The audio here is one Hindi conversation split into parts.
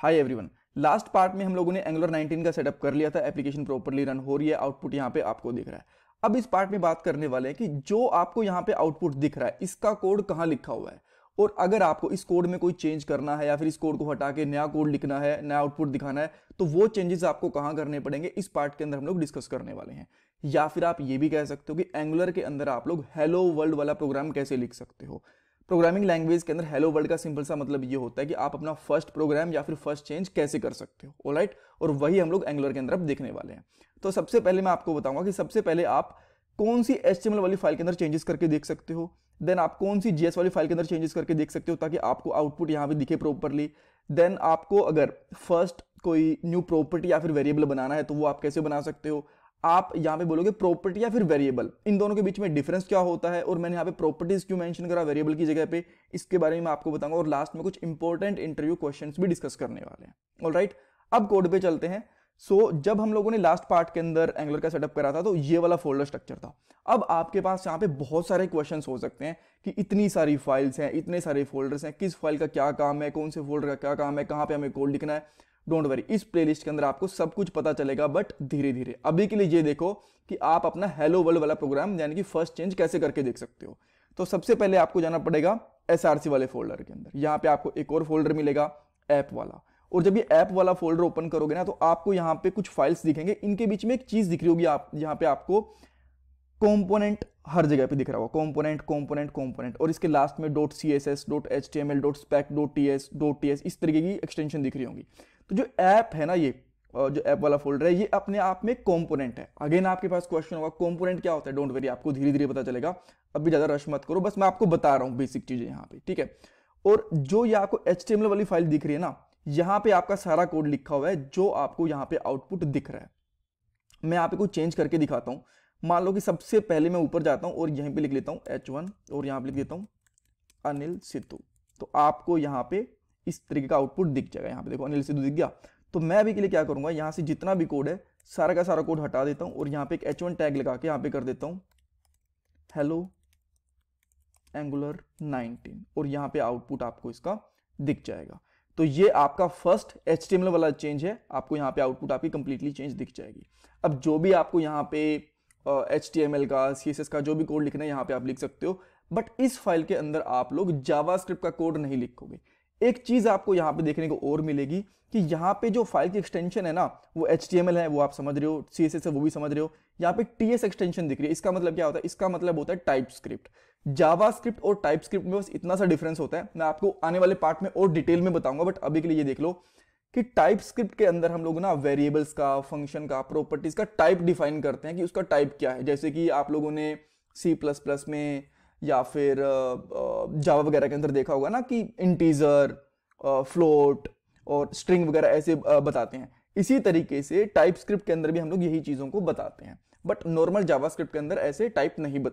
हाय एवरीवन, लास्ट पार्ट में हम लोगों ने एंगुलर 19 का सेटअप कर लिया था। एप्लीकेशन प्रॉपर्ली रन हो रही है, आउटपुट यहाँ पे आपको दिख रहा है। अब इस पार्ट में बात करने वाले हैं कि जो आपको यहाँ पे आउटपुट दिख रहा है इसका कोड कहाँ लिखा हुआ है, और अगर आपको इस कोड में कोई चेंज करना है या फिर इस कोड को हटा के नया कोड लिखना है, नया आउटपुट दिखाना है, तो वो चेंजेस आपको कहाँ करने पड़ेंगे इस पार्ट के अंदर हम लोग डिस्कस करने वाले हैं। या फिर आप ये भी कह सकते हो कि एंगुलर के अंदर आप लोग हेलो वर्ल्ड वाला प्रोग्राम कैसे लिख सकते हो। प्रोग्रामिंग लैंग्वेज के अंदर हेलो वर्ल्ड का सिंपल सा मतलब ये होता है कि आप अपना फर्स्ट प्रोग्राम या फिर फर्स्ट चेंज कैसे कर सकते हो। ऑलराइट, और वही हम लोग एंगुलर के अंदर अब देखने वाले हैं। तो सबसे पहले मैं आपको बताऊंगा कि सबसे पहले आप कौन सी HTML वाली फाइल के अंदर चेंजेस करके देख सकते हो, देन आप कौन सी JS वाली फाइल के अंदर चेंजेस करके देख सकते हो ताकि आपको आउटपुट यहाँ पे दिखे प्रॉपरली। देन आपको अगर फर्स्ट कोई न्यू प्रॉपर्टी या फिर वेरिएबल बनाना है तो वो आप कैसे बना सकते हो। आप यहाँ पे बोलोगे प्रॉपर्टी या फिर वेरिएबल, इन दोनों के बीच में डिफरेंस क्या होता है, और मैंने यहाँ पे प्रॉपर्टीज क्यों मेंशन करा वेरिएबल की जगह पे, इसके बारे में मैं आपको बताऊंगा। और लास्ट में कुछ इंपॉर्टेंट इंटरव्यू क्वेश्चंस भी डिस्कस करने वाले हैं। ऑलराइट, अब कोड पे चलते हैं। जब हम लोगों ने लास्ट पार्ट के अंदर एंगुलर का सेटअप करा था तो ये वाला फोल्डर स्ट्रक्चर था। अब आपके पास यहाँ पे बहुत सारे क्वेश्चंस हो सकते हैं कि इतनी सारी फाइल्स हैं, इतने सारे फोल्डर्स हैं, किस फाइल का क्या काम है, कौन से फोल्डर का क्या काम है, कहाँ पे हमें कोड लिखना है। डोंट वरी, इस प्लेलिस्ट के अंदर आपको सब कुछ पता चलेगा, बट धीरे धीरे। अभी के लिए ये देखो कि आप अपना हेलो वर्ल्ड वाला प्रोग्राम यानी कि फर्स्ट चेंज कैसे करके देख सकते हो। तो सबसे पहले आपको जाना पड़ेगा SRC वाले फोल्डर के अंदर। यहाँ पे आपको एक और फोल्डर मिलेगा ऐप वाला, और जब ये ऐप वाला फोल्डर ओपन करोगे ना तो आपको यहाँ पे कुछ फाइल्स दिखेंगे। इनके बीच में एक चीज दिख रही होगी, आप यहाँ पे आपको कंपोनेंट हर जगह पे दिख रहा होगा, कंपोनेंट कंपोनेंट कंपोनेंट, और इसके लास्ट में .css .html .spec .ts इस तरीके की एक्सटेंशन दिख रही होंगी। तो जो ऐप है ना, ये जो ऐप वाला फोल्डर है, ये अपने आप में कंपोनेंट है। अगेन आपके पास क्वेश्चन होगा कंपोनेंट क्या होता है। डोंट वरी, आपको धीरे धीरे पता चलेगा, अभी ज्यादा रश मत करो, बस मैं आपको बता रहा हूँ बेसिक चीजें यहाँ पे, ठीक है। और जो ये आपको HTML वाली फाइल दिख रही है ना, यहाँ पे आपका सारा कोड लिखा हुआ है जो आपको यहाँ पे आउटपुट दिख रहा है। मैं यहाँ पे कुछ चेंज करके दिखाता हूँ। मान लो कि सबसे पहले मैं ऊपर जाता हूँ और यहीं पे लिख लेता हूँ H1 और यहाँ पे लिख देता हूँ अनिल सिद्धू, तो आपको यहाँ पे इस तरीके का आउटपुट दिख जाएगा। यहाँ पे देखो अनिल सिद्धू दिख गया। तो मैं अभी के लिए क्या करूंगा, यहाँ से जितना भी कोड है सारा का सारा कोड हटा देता हूँ और यहाँ पे एक H1 टैग लगा के यहाँ पे कर देता हूँ हेलो एंगुलर 19, और यहाँ पे आउटपुट आपको इसका दिख जाएगा। तो ये आपका फर्स्ट HTML वाला चेंज है, आपको यहाँ पे आउटपुट आपकी कंप्लीटली चेंज दिख जाएगी। अब जो भी आपको यहाँ पे HTML का CSS का जो भी कोड लिखना है यहाँ पे आप लिख सकते हो, बट इस फाइल के अंदर आप लोग जावास्क्रिप्ट का कोड नहीं लिखोगे। एक चीज आपको यहाँ पे देखने को और मिलेगी कि यहाँ पे जो फाइल की एक्सटेंशन है ना, वो HTML है, वो आप समझ रहे हो, CSS है वो भी समझ रहे हो। यहाँ पे TS एक्सटेंशन दिख रही है, इसका मतलब क्या होता है, इसका मतलब होता है टाइपस्क्रिप्ट। जावास्क्रिप्ट और टाइपस्क्रिप्ट में बस इतना सा डिफरेंस होता है, मैं आपको आने वाले पार्ट में और डिटेल में बताऊंगा। बट अभी के लिए ये देख लो कि टाइपस्क्रिप्ट के अंदर हम लोग ना वेरिएबल्स का, फंक्शन का, प्रॉपर्टीज का टाइप डिफाइन करते हैं कि उसका टाइप क्या है। जैसे कि आप लोगों ने C++ में या फिर जावा वगैरह के अंदर देखा होगा ना कि इंटीजर, फ्लोट और स्ट्रिंग वगैरह ऐसे बताते हैं। इसी तरीके से टाइपस्क्रिप्ट के अंदर भी हम लोग यही चीज़ों को बताते हैं, बट नॉर्मल जावास्क्रिप्ट के अंदर ऐसे टाइप नहीं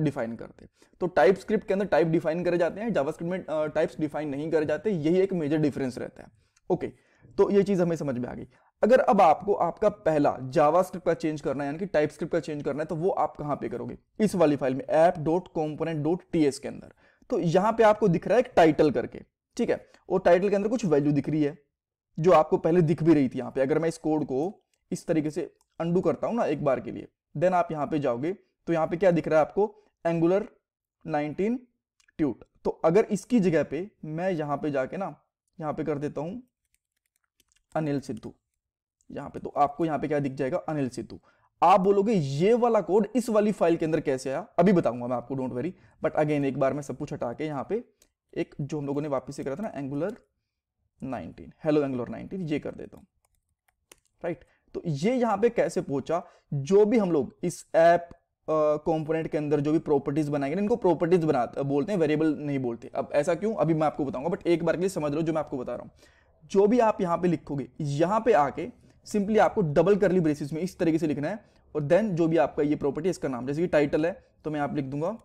डिफाइन करते। तो टाइपस्क्रिप्ट के अंदर टाइप डिफाइन करे जाते हैं, जावास्क्रिप्ट में टाइप्स डिफाइन नहीं करे जाते। यही एक मेजर डिफरेंस रहता है। ओके, तो ये चीज़ हमें समझ में आ गई। अगर अब आपको आपका पहला जावास्क्रिप्ट का चेंज करना है यानी कि टाइपस्क्रिप्ट का चेंज करना है, तो वो आप कहाँ पे करोगे, इस वाली फाइल में app.component.ts के अंदर। तो यहाँ पे आपको दिख रहा है एक टाइटल करके, ठीक है, और टाइटल के अंदर कुछ वैल्यू दिख रही है जो आपको पहले दिख भी रही थी यहाँ पे। अगर मैं इस कोड को इस तरीके से अंडू करता हूं ना एक बार के लिए, देन आप यहाँ पे जाओगे तो यहाँ पे क्या दिख रहा है आपको, एंगुलर 19 ट्यूट। तो अगर इसकी जगह पे मैं यहाँ पे जाके ना यहाँ पे कर देता हूं अनिल सिद्धू यहाँ पे, तो आपको यहाँ पे क्या दिख जाएगा, अनिल सिद्धू। आप बोलोगे ये वाला कोड इस वाली फाइल के अंदर कैसे आया, अभी बताऊंगा मैं आपको, डोंट वरी। बट अगेन एक बार मैं सब कुछ हटा के यहाँ पे एक जो हम लोगों ने वापस से करा था ना एंगुलर 19, हेलो एंगुलर 19, ये कर देता हूं, राइट। तो ये यहाँ पे कैसे पहुंचा, जो भी हम लोग इस ऐप कंपोनेंट के अंदर जो भी प्रॉपर्टीज बनाएंगे, इनको प्रॉपर्टीज बोलते हैं, वेरिएबल नहीं बोलते। अब ऐसा क्यों, अभी मैं आपको बताऊंगा, बट एक बार के लिए समझ लो जो मैं आपको बता रहा हूं। जो भी आप यहाँ पे लिखोगे, यहाँ पे आके सिंपली आपको डबल करली ब्रेसिस में इस तरीके से लिखना है, और देन जो भी आपका ये प्रॉपर्टी इसका नाम, जैसे कि टाइटल है तो मैं यहाँ पे लिख दूंगा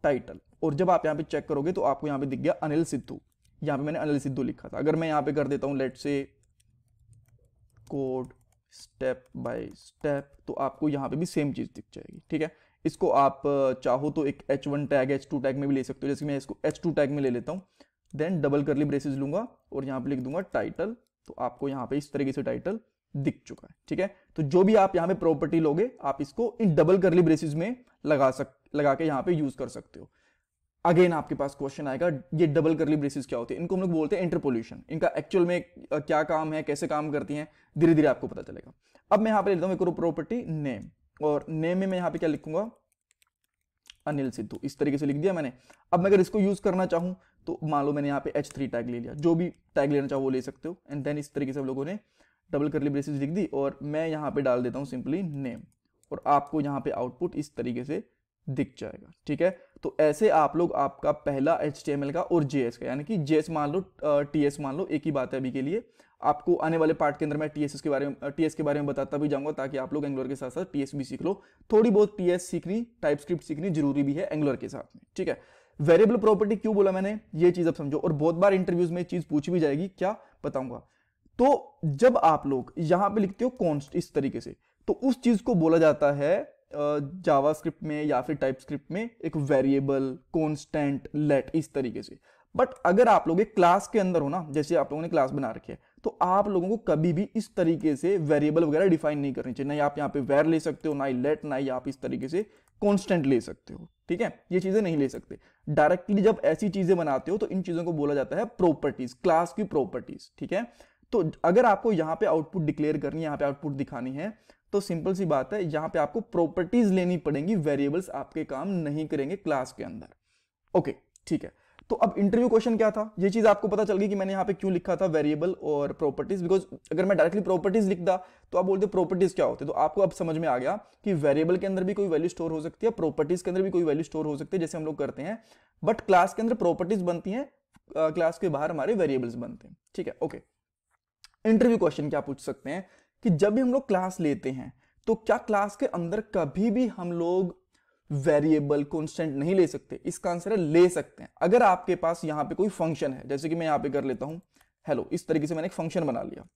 टाइटल, और जब आप यहाँ पे चेक करोगे तो आपको यहाँ पे दिख गया अनिल सिद्धू। यहाँ पे मैंने अनिल सिद्धू लिखा था। अगर मैं यहाँ पे कर देता हूँ let's say code step by step, तो आपको यहाँ पे भी सेम चीज दिख जाएगी, ठीक है। इसको आप चाहो तो एक H1 टैग H2 टैग में भी ले सकते हो, जैसे मैं इसको H2 टैग में ले लेता हूँ, देन डबल करली ब्रेसेस लूंगा और यहाँ पे लिख दूंगा टाइटल तो आपको यहाँ पे इस तरीके से टाइटल दिख चुका है। ठीक है, तो जो भी आप यहाँ पे प्रॉपर्टी लोगे आप इसको इन डबल करली ब्रेसेस में लगा के यहाँ पे यूज कर सकते हो। अगेन आपके पास क्वेश्चन आएगा ये डबल करली ब्रेसेस क्या होते हैं, इनको हम लोग बोलते हैं इंटरपोलेशन। इनका एक्चुअल में क्या काम है, कैसे काम करती हैं, धीरे धीरे आपको पता चलेगा। अब मैं यहाँ पे लेता हूँ एक प्रॉपर्टी नेम, और नेम में मैं यहाँ पे क्या लिखूंगा, अनिल सिद्धू, इस तरीके से लिख दिया मैंने। अब मैं अगर इसको यूज करना चाहूं तो मान लो मैंने यहाँ पे H3 टैग ले लिया, जो भी टैग लेना चाहो वो ले सकते हो। एंड देन इस तरीके से हम लोगों ने डबल करली ब्रेसेस लिख दी, और मैं यहाँ पे डाल देता हूँ सिंपली नेम, और आपको यहाँ पे आउटपुट इस तरीके से दिख जाएगा। ठीक है, तो ऐसे आप लोग आपका पहला HTML का और JS का, यानी कि JS मान लो TS मान लो, एक ही बात है अभी के लिए। आपको आने वाले पार्ट के अंदर मैं TS के बारे में बताता भी जाऊंगा, ताकि आप लोग एंगुलर के साथ साथ TS भी सीख लो। थोड़ी बहुत TS सीखनी, टाइपस्क्रिप्ट सीखनी जरूरी भी है एंगुलर के साथ में। ठीक है, वेरिएबल प्रॉपर्टी क्यों बोला मैंने, ये चीज अब समझो, और बहुत बार इंटरव्यूज में चीज पूछी भी जाएगी, क्या बताऊंगा। तो जब आप लोग यहां पे लिखते हो कॉन्स्ट इस तरीके से, तो उस चीज को बोला जाता है जावास्क्रिप्ट में या फिर टाइपस्क्रिप्ट में एक वेरिएबल, कांस्टेंट, लेट, इस तरीके से। बट अगर आप लोग एक क्लास के अंदर हो ना, जैसे आप लोगों ने क्लास बना रखी है, तो आप लोगों को कभी भी इस तरीके से वेरिएबल वगैरह डिफाइन नहीं करनी चाहिए। ना आप यहाँ पे वेर ले सकते हो, ना ही लेट, ना ही आप इस तरीके से कांस्टेंट ले सकते हो। ठीक है, ये चीजें नहीं ले सकते। डायरेक्टली जब ऐसी चीजें बनाते हो तो इन चीजों को बोला जाता है प्रॉपर्टीज, क्लास की प्रॉपर्टीज। ठीक है, तो अगर आपको यहाँ पे आउटपुट डिक्लेयर करनी है, यहाँ पे आउटपुट दिखानी है, तो सिंपल सी बात है, यहाँ पे आपको प्रॉपर्टीज लेनी पड़ेंगी, वेरिएबल्स आपके काम नहीं करेंगे क्लास के अंदर। ओके, ठीक है। तो अब इंटरव्यू क्वेश्चन क्या था, ये चीज आपको पता चल गई कि मैंने यहाँ पे क्यों लिखा था वेरिएबल और प्रॉपर्टीज, बिकॉज अगर मैं डायरेक्टली प्रॉपर्टीज लिखता तो आप बोलते प्रॉपर्टीज क्या होते, तो आपको अब समझ में आ गया कि वेरिएबल के अंदर भी कोई वैल्यू स्टोर हो सकती है, प्रॉपर्टीज के अंदर भी कोई वैल्यू स्टोर हो सकती है, जैसे हम लोग करते हैं। बट क्लास के अंदर प्रॉपर्टीज बनती हैं, क्लास के बाहर हमारे वेरिएबल्स बनते हैं। ठीक है, ओके। इंटरव्यू क्वेश्चन क्या पूछ सकते हैं कि जब भी हम लोग क्लास लेते हैं तो क्या क्लास के अंदर कभी भी हम लोग वेरिएबल कांस्टेंट नहीं ले सकते। इसका आंसर है ले सकते हैं। अगर आपके पास यहां पे कोई फंक्शन है, जैसे कि मैं यहां पे कर लेता हूं हेलो, इस तरीके से मैंने एक फंक्शन बना लिया।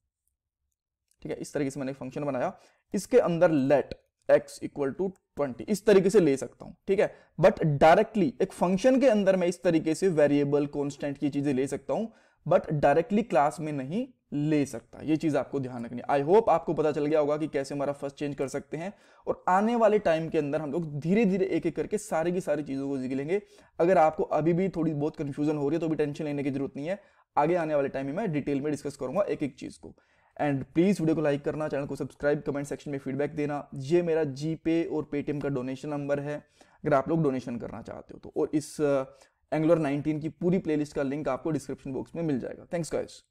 ठीक है, इस तरीके से मैंने एक फंक्शन बनाया, इसके अंदर लेट x इक्वल टू 20, इस तरीके से ले सकता हूं। ठीक है, बट डायरेक्टली एक फंक्शन के अंदर मैं इस तरीके से वेरिएबल कांस्टेंट की चीजें ले सकता हूं, बट डायरेक्टली क्लास में नहीं ले सकता। ये चीज आपको ध्यान रखनी है। आई होप आपको पता चल गया होगा कि कैसे हमारा फर्स्ट चेंज कर सकते हैं, और आने वाले टाइम के अंदर हम लोग धीरे धीरे एक एक करके सारी की सारी चीजों को सीख लेंगे। अगर आपको अभी भी थोड़ी बहुत कंफ्यूजन हो रही है तो भी टेंशन लेने की जरूरत नहीं है, आगे आने वाले टाइम में मैं डिटेल में डिस्कस करूंगा एक एक चीज को। एंड प्लीज वीडियो को लाइक करना, चैनल को सब्सक्राइब, कमेंट सेक्शन में फीडबैक देना। ये मेरा जीपे और पेटीएम का डोनेशन नंबर है, अगर आप लोग डोनेशन करना चाहते हो तो। और इस एंगुलर 19 की पूरी प्लेलिस्ट का लिंक आपको डिस्क्रिप्शन बॉक्स में मिल जाएगा। Thanks guys.